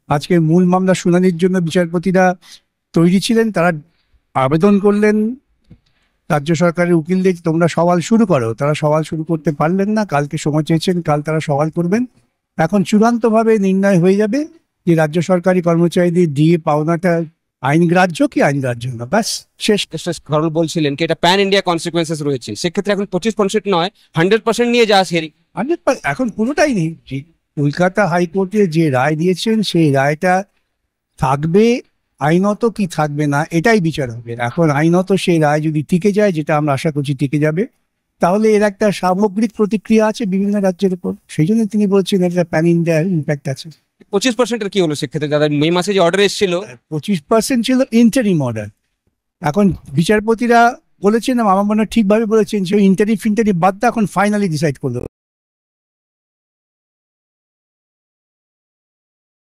আজকে মূল মামলা শুনানির জন্য বিচারপতিরা তৈরি ছিলেন, তারা আবেদন করলেন রাজ্য সরকারের উকিলদের তোমরা সওয়াল শুরু করো, তারা সওয়াল শুরু করতে পারলেন না, কালকে সময় চেয়েছেন, কাল তারা সওয়াল করবেন। এখন চূড়ান্তভাবে নির্ণয় হয়ে যাবে যে রাজ্য সরকারি কর্মচারীদের ডিএ পাওনাটা আইনগ্রাহ্য কি আইনগ্রাহ্য না, ব্যাস শেষ। খরল বলছিলেন কি এটা প্যান ইন্ডিয়া কনসিকুয়েন্সেস রয়েছে, সেক্ষেত্রে এখন 25% নয় 100% নিয়ে যাওয়া হেরি। এখন পুরোটাই নেই। কলকাতা হাইকোর্টে যে রায় দিয়েছেন সেই রায়টা থাকবে আইনত কি থাকবে না এটাই বিচার হবে। এখন আইনত সেই রায় যদি টিকে যায়, যেটা আমরা আশা করছি টিকে যাবে, তাহলে এর একটা সামগ্রিক প্রতিক্রিয়া আছে বিভিন্ন রাজ্যের উপর। সেই জন্য তিনি বলছেন একটা প্যান ইন্ডিয়া ইম্প্যাক্ট আছে। 25% কি হলো সেক্ষেত্রে? দাদা মে মাসে যে অর্ডার এসেছিল 25% ছিল ইন্টারিম অর্ডার। এখন বিচারপতিরা বলেছেন, আমার মনে হয় ঠিকভাবে বলেছেন, যে ইন্টারিম বাদ দিয়ে এখন ফাইনালি ডিসাইড করলো।